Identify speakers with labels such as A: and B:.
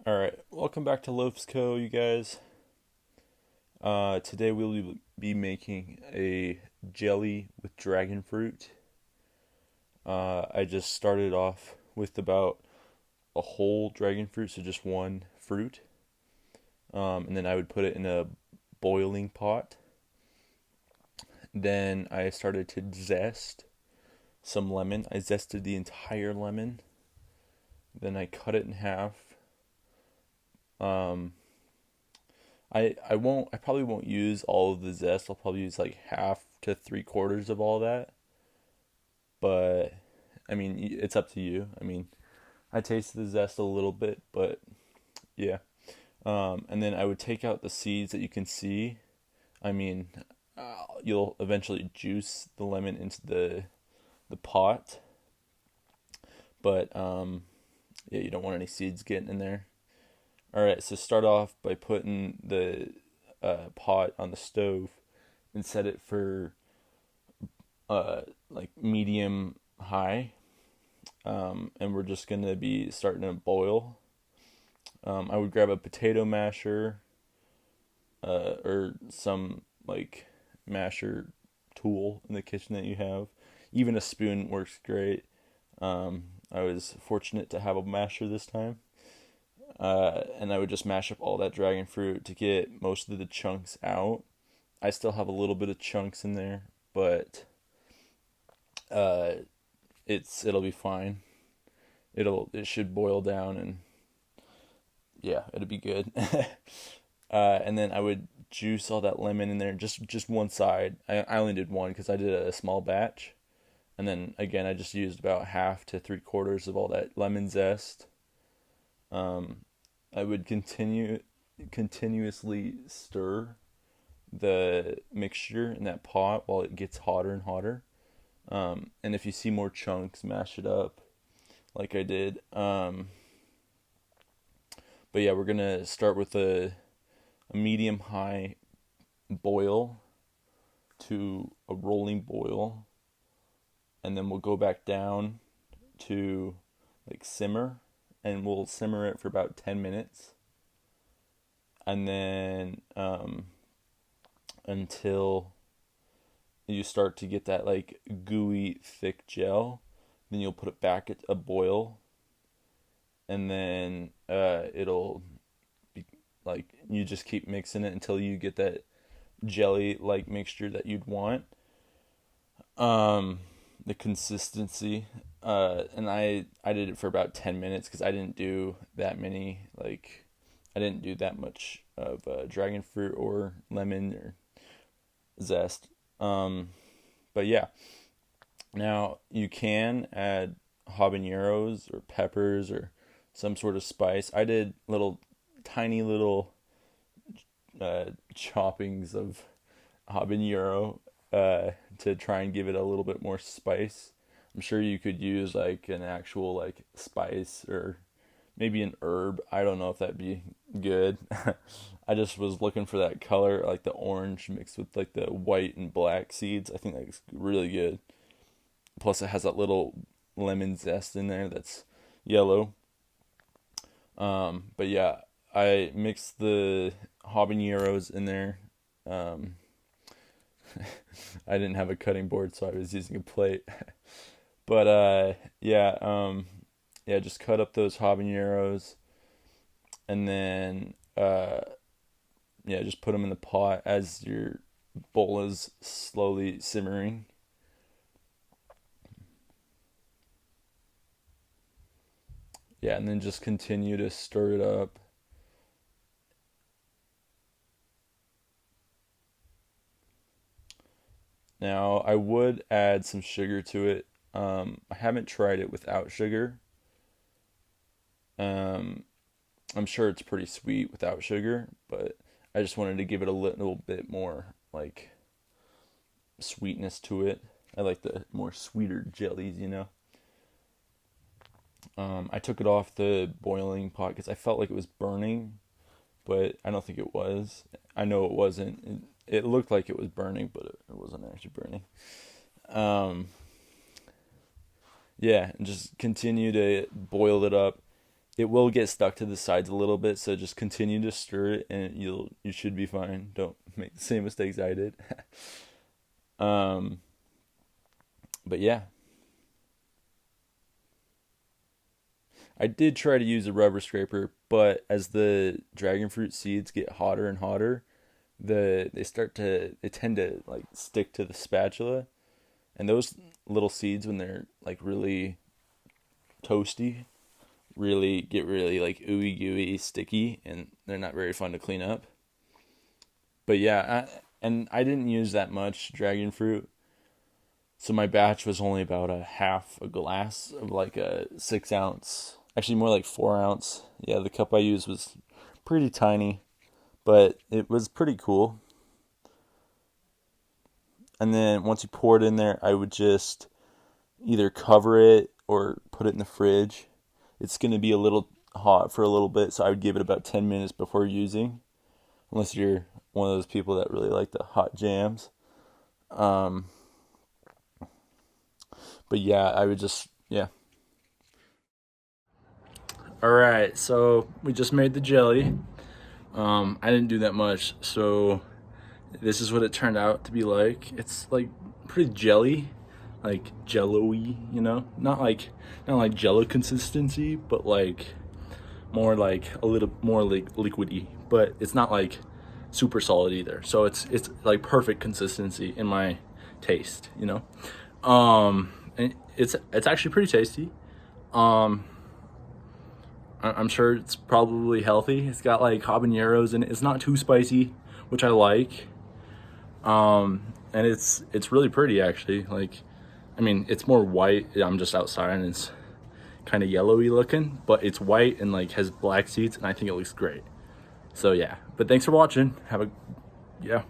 A: All right, welcome back to Loaf's Co, you guys. Today we'll be making a jelly with dragon fruit. I just started off with about a whole dragon fruit, so just one fruit, and then I would put it in a boiling pot. Then I started to zest some lemon. I zested the entire lemon. Then I cut it in half. Um, I probably won't use all of the zest. I'll probably use like half to three quarters of all that. But I mean, it's up to you. I mean, I tasted the zest a little bit, but yeah. And then I would take out the seeds that you can see. I mean, you'll eventually juice the lemon into the pot, but yeah, you don't want any seeds getting in there. All right, so start off by putting the pot on the stove and set it for like medium high, and we're just gonna be starting to boil. I would grab a potato masher or some like masher tool in the kitchen that you have. Even a spoon works great. I was fortunate to have a masher this time. And I would just mash up all that dragon fruit to get most of the chunks out. I still have a little bit of chunks in there, but uh, it'll be fine. It should boil down and yeah, it'll be good. And then I would juice all that lemon in there, just one side. I only did one because I did a small batch, and then again I just used about half to three quarters of all that lemon zest. Um, I would continuously stir the mixture in that pot while it gets hotter and hotter. And if you see more chunks, mash it up like I did. But yeah, we're gonna start with a medium high boil to a rolling boil, and then we'll go back down to like simmer, and we'll simmer it for about 10 minutes, and then until you start to get that like gooey thick gel. Then you'll put it back at a boil, and then it'll be like you just keep mixing it until you get that jelly like mixture that you'd want. um the consistency, and I did it for about 10 minutes because I didn't do that many, like I didn't do that much of dragon fruit or lemon or zest. But yeah, now you can add habaneros or peppers or some sort of spice. I did little tiny little choppings of habanero to try and give it a little bit more spice. I'm sure you could use like an actual like spice or maybe an herb. I don't know if that'd be good. I just was looking for that color, like the orange mixed with like the white and black seeds. I think that's really good. Plus, it has that little lemon zest in there that's yellow. But yeah, I mixed the habaneros in there. Um, I didn't have a cutting board, so I was using a plate. But yeah, yeah, just cut up those habaneros, and then yeah, just put them in the pot as your bowl is slowly simmering. Yeah, and then just continue to stir it up. Now, I would add some sugar to it. I haven't tried it without sugar. Um, I'm sure it's pretty sweet without sugar, but I just wanted to give it a little bit more like sweetness to it. I like the more sweeter jellies. I took it off the boiling pot because I felt like it was burning, but I don't think it was. I know it wasn't. It looked like it was burning, but it wasn't actually burning. Um, yeah, and just continue to boil it up. it will get stuck to the sides a little bit, so just continue to stir it and you should be fine. Don't make the same mistakes I did. um but yeah, I did try to use a rubber scraper, but as the dragon fruit seeds get hotter and hotter, they tend to like stick to the spatula, and those little seeds when they're like really toasty really like ooey gooey sticky, and they're not very fun to clean up. But yeah, and I didn't use that much dragon fruit, so my batch was only about a half a glass of like a 6 ounce, actually more like 4 ounce. Yeah, the cup I used was pretty tiny, but it was pretty cool. And then once you pour it in there, I would just either cover it or put it in the fridge. It's going to be a little hot for a little bit, so I would give it about 10 minutes before using, unless you're one of those people that really like the hot jams. Um, but yeah, I would just, yeah. All right, so we just made the jelly. I didn't do that much, so this is what it turned out to be like. It's like pretty jelly, like jello-y, you know? Not like jello consistency, but like more like a little more like liquidy, but it's not like super solid either. So it's like perfect consistency in my taste, you know? And it's actually pretty tasty. Um I'm sure it's probably healthy. It's got like habaneros in it. It's not too spicy, which I like. And it's really pretty actually. Like, I mean, it's more white. I'm just outside and it's kind of yellowy looking, but it's white and like has black seeds, and I think it looks great. So yeah. But thanks for watching. Have a yeah.